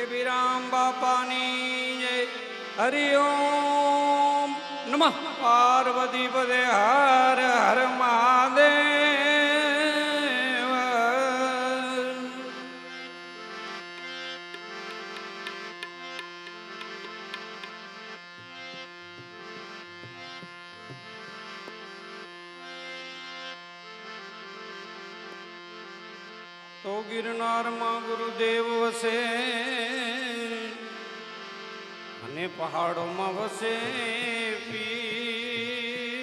કેબીરામ બાપાની જય. હરિઓમ નમઃ પાર્વતી પદે હર હર મહાદેવ. તો ગિરનારમાં ગુરુદેવ વસે અને પહાડોમાં વસે પીર.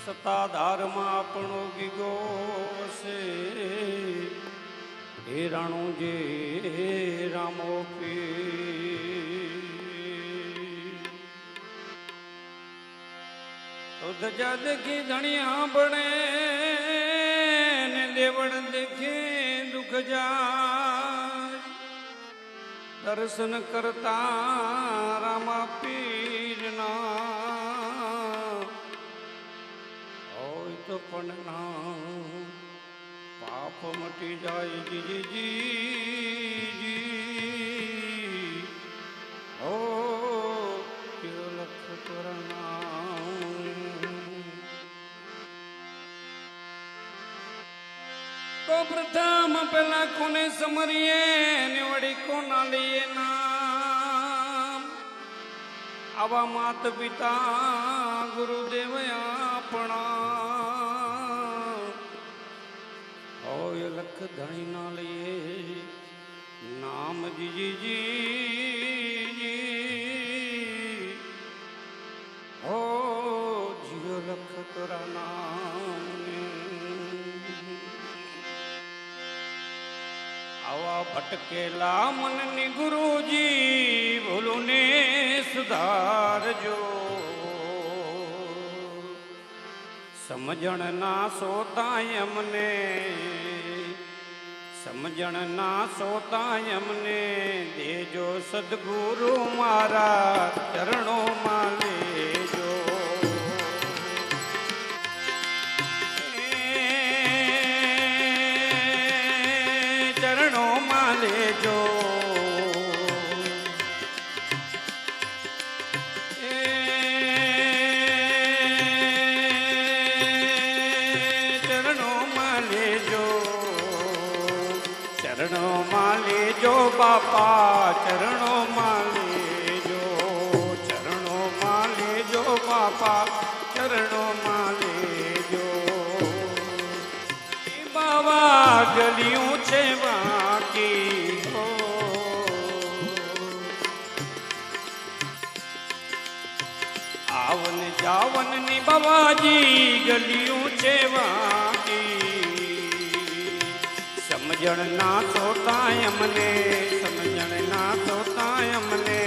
સત્તાધારમાં આપણો ગીગો વસે હે રાણું જે રામો પીર. તો ધજા દેખી ધણિયા બને દેવળ દેખે દુઃખ જાય. દર્શન કરતા રામા પીરના હોય તો પણ ના પાપ મટી જાય. જી હો લખ તો પ્રથમ પેલા કોને સમરીએ ને વળી કોના લઈએ નામ. આવા માત પિતા ગુરુદેવ આપણા હોય લખ ધણી ના લઈએ નામ. જી હો જીઓ લખ તોરા નામ. આવા ભટકેલા મનની ગુરુજી ભૂલું ને સુધારજો. સમજણ ના સોતાય અમને, સમજણ ના સોતાય અમને દેજો સદગુરુ મારા ચરણોમાં લેજો. લેજો ચરણોમાં લેજો, ચરણોમાં લેજો બાપા, ચરણોમાં લેજો, ચરણોમાં લેજો બાપા, ચરણોમાં લેજો. બાવા ગલિયું છે બાકી હો, આવન જાવન ની બાવાજી ગલિયું છે બાકી. સમજણ ના સોતાય અમને, સમજણ ના સોતાય અમને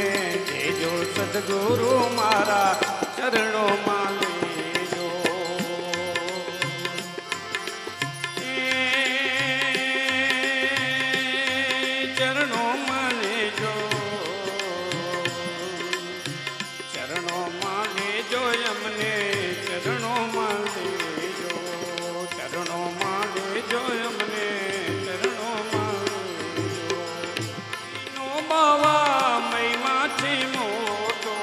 દેજો સદગુરુ મારા ચરણોમાં લેજો. ચરણોમાં લેજો, ચરણોમાં લેજો અમને, ચરણોમાં લેજો, ચરણોમાં લેજો અમને, ચરણોમાં લેજો. નો બાવા મહિમાથી મોટો,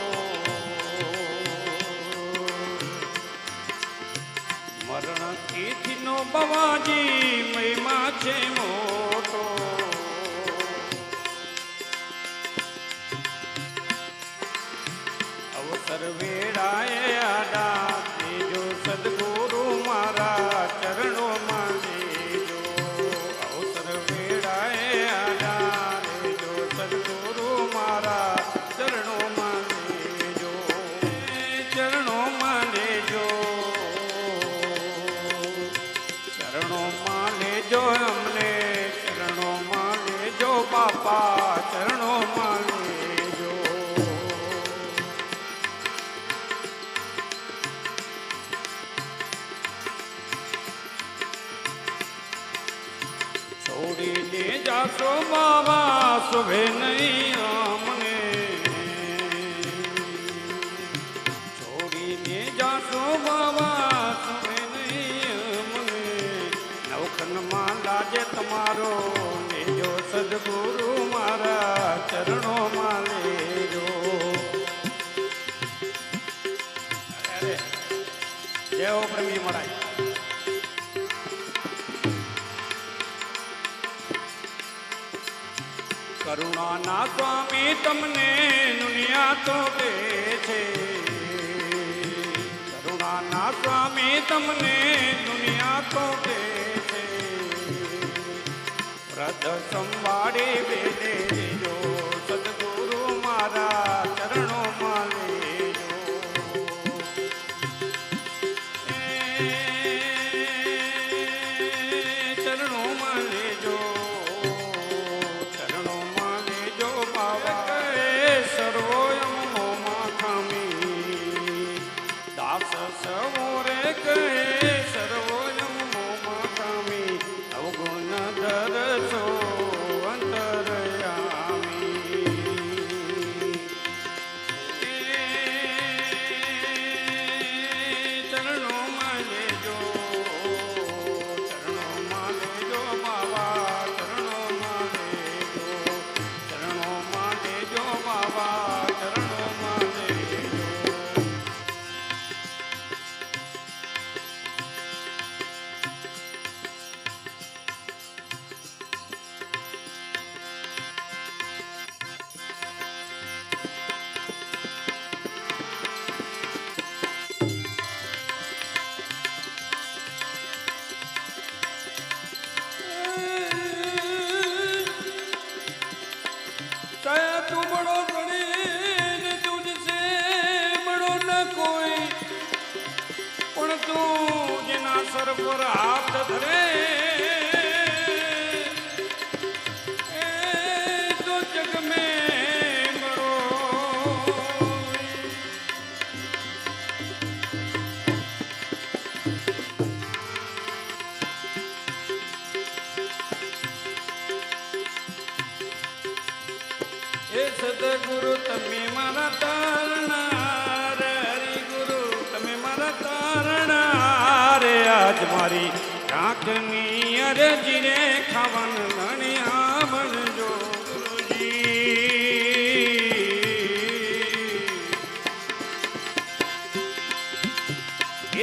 મરણ તિથિ નો બાવાજી મહિમા છે મોટો. સર્વેડાએ આડા દેજો સદગુરુ મારા ચરણોમાં લેજો. અવસર વેડાએ આડા દેજો સદગુરુ મારા ચરણોમાં લેજો, ચરણોમાં લેજો, ચરણોમાં લેજો અમને, ચરણોમાં લેજો બાપા, ચરણોમાં લેજો. છોડીને જાશો બાબા શુભે નહીં અમને, છોડીને જાશો બાબા શુભે નહીં અમને. નવખન ચરણોમાં લાજે તમારો લેજો સદગુરુ મારા ચરણોમાં લેજો. અરે જય હો પ્રેમી મહારાજ. કરુણાના સ્વામી તમને દુનિયા તો કે છે. કરુણાના સ્વામી તમને દુનિયા તો કે છે. વ્રત સંભાળી વેદે લેજો સદગુરુ મારા ચરણોમાં લેજો. ચરણોમાં લેજો. સવોરે કહે સર્વોયમ મોમકામી અવગુણ ધરસો અંતરયામી. ચરણોમાં લેજો. ચરણોમાં લેજો બાબા. ચરણોમાં લેજો. ચરણોમાં લેજો બાબા. ચરણોમાં લેજો. तू बड़ो गणेश तुझसे बड़ो न कोई पण तू जिना सर पर हाथ धरे तो जग में बड़ो. એ સદગુરુ તમે મારા તારણા રે. હરિગુરુ તમે મારા તારણા રે. આજ મારી આંખની અરજી રે ખાવન ગણ્યા બનજો ગુરુજી.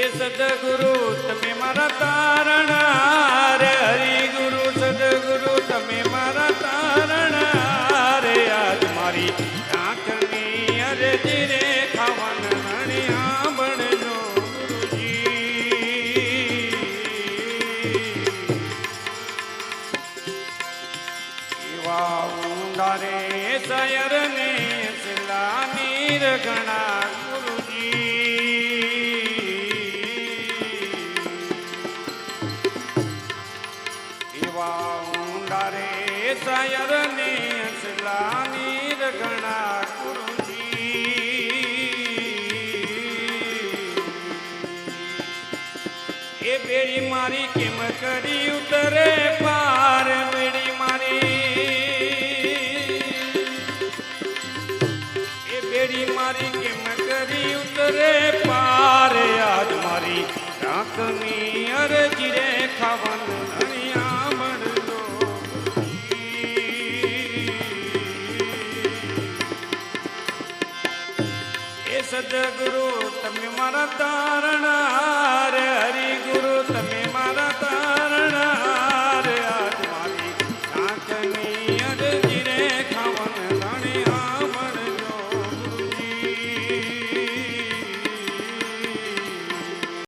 એ સદગુરુ તમે મારા તારણા રે. હરિગુરુ સદગુરુ તમે મારા તારણા. આજ મારી આંખની અરજી રે ખાવન ગણ્યા બનજો ગુરુજી. એવા ઊંડા રે સયર ને સિલા નીર ગણા ગુરુજી. એવા ઊંડા રે સયર ને નીર ગણા ગુરુજી. એ બેડી મારી કેમ કરી ઉતરે પાર. બેડી મારી એ બેડી મારી કેમ કરી ઉતરે પાર. આજ મારી આંખની અરજી રે ખાવન ગણ્યા બનજો. સદગુરુ તમે મારા તારણા